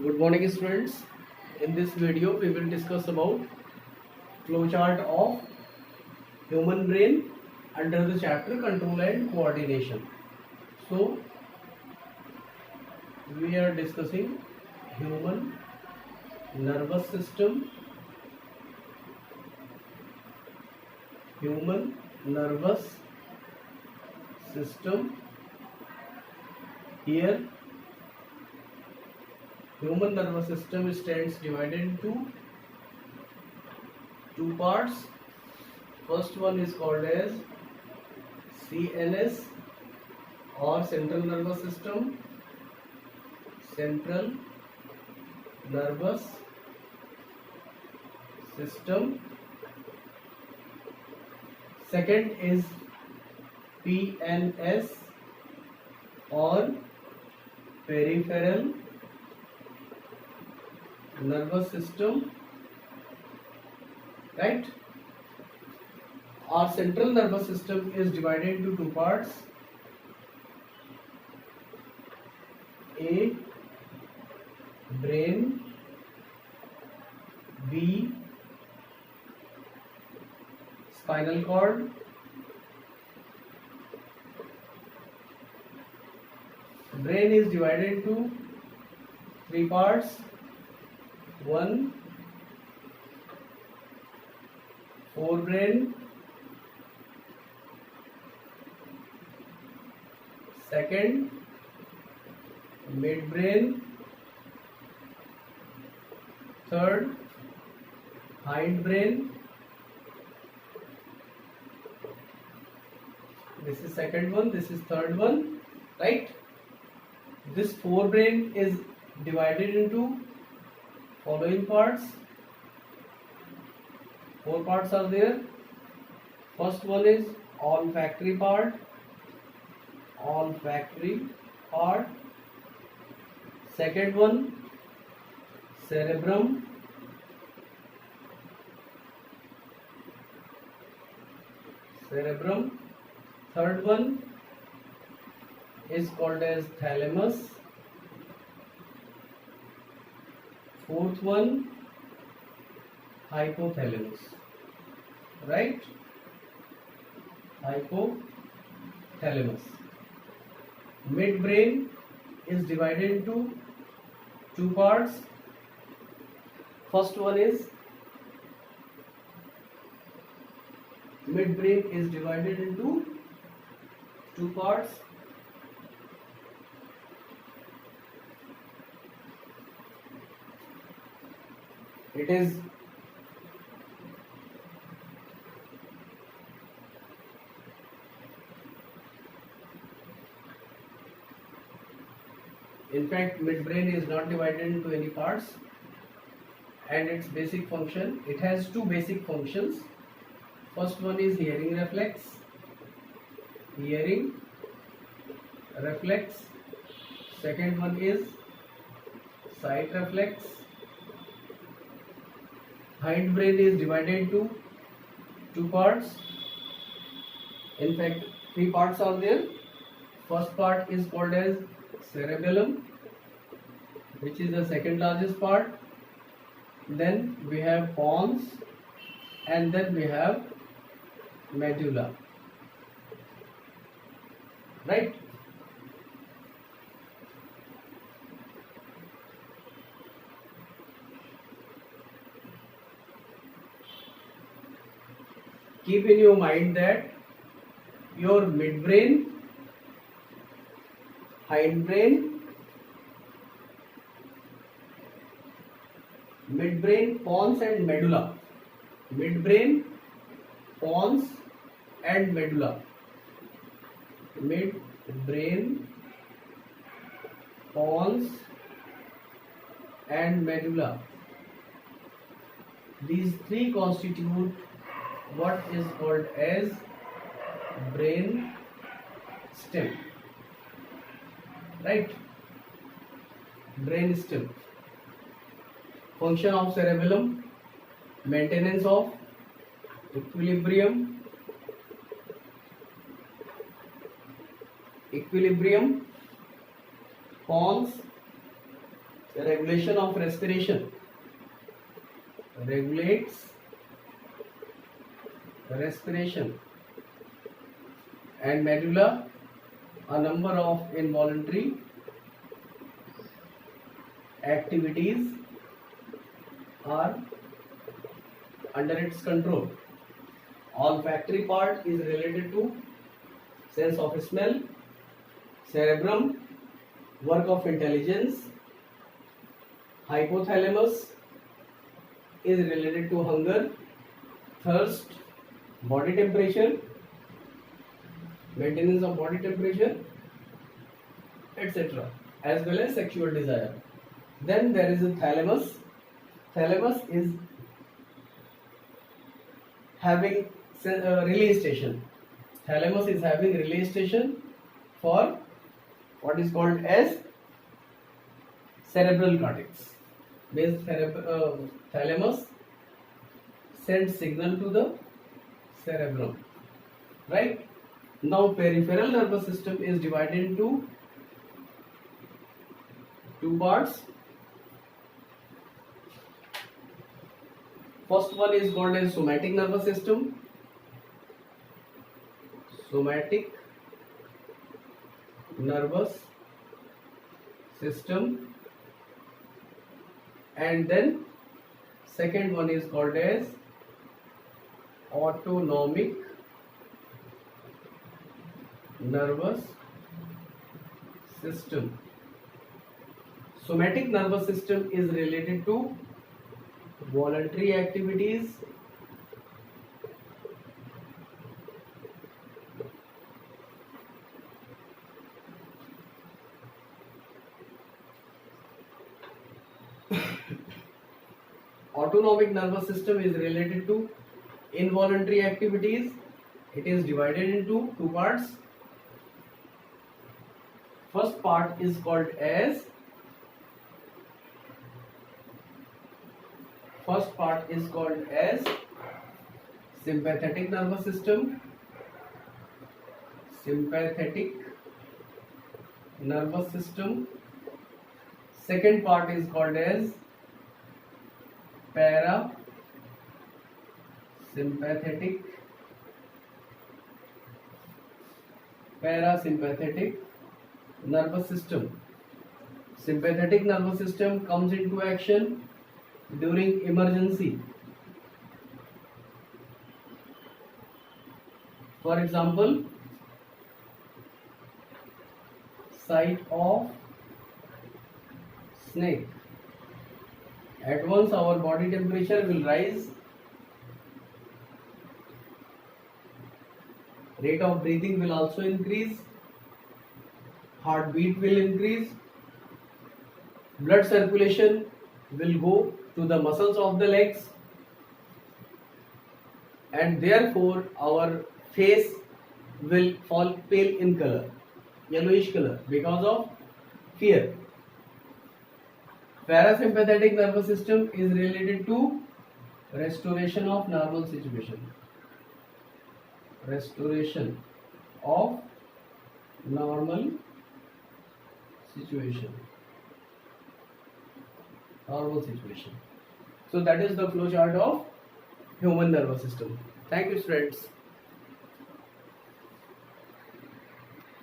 Good morning students. In this video we will discuss about flowchart of human brain under the chapter control and coordination. So we are discussing human nervous system, human nervous system. Here human nervous system stands divided into two parts. First one is called as CNS or central nervous system, central nervous system. Second is PNS or peripheral nervous system, right? Our central nervous system is divided into two parts, A brain, B spinal cord. Brain is divided into three parts. One, forebrain. Second, midbrain. Third, hindbrain. This is second one, this is third one, right? This forebrain is divided into following parts. Four parts are there. First one is olfactory part, olfactory part. Second one, cerebrum. Cerebrum. Third one is called as thalamus. Fourth one, hypothalamus, right? Hypothalamus. Midbrain is divided into two parts. First one is midbrain is divided into two parts. It is in fact midbrain is not divided into any parts, and its basic function, it has two basic functions. First one is hearing reflex. Hearing reflex. Second one is sight reflex. Hindbrain is divided into two parts. In fact, three parts are there. First part is called as cerebellum, which is the second largest part. Then we have pons, and then we have medulla, right? Keep in your mind that your midbrain, hindbrain, midbrain, pons and medulla. Midbrain, pons and medulla. Midbrain, pons and medulla. These three constitute what is called as brain stem, right? Brain stem. Function of cerebellum: maintenance of equilibrium, pons, regulation of respiration, regulates respiration, and medulla, a number of involuntary activities are under its control. Olfactory part is related to sense of smell. Cerebrum, work of intelligence. Hypothalamus is related to hunger, thirst, body temperature, maintenance of body temperature, etc., as well as sexual desire. Then there is a thalamus. Thalamus is having relay station. Thalamus is having relay station for what is called as cerebral cortex. Means thalamus sends signal to the cerebrum. Right? Now peripheral nervous system is divided into two parts. First one is called as somatic nervous system. Somatic nervous system. And then second one is called as autonomic nervous system. Somatic nervous system is related to voluntary activities, autonomic nervous system is related to involuntary activities. It is divided into two parts. First part is called as sympathetic nervous system. Sympathetic nervous system. Second part is called as parasympathetic nervous system. Sympathetic nervous system comes into action during emergency. For example, sight of snake. At once our body temperature will rise, rate of breathing will also increase, heartbeat will increase, blood circulation will go to the muscles of the legs, and therefore our face will fall pale in color, yellowish color, because of fear. Parasympathetic nervous system is related to restoration of normal situation. Restoration of normal situation. So that is the flow chart of human nervous system. Thank you, friends.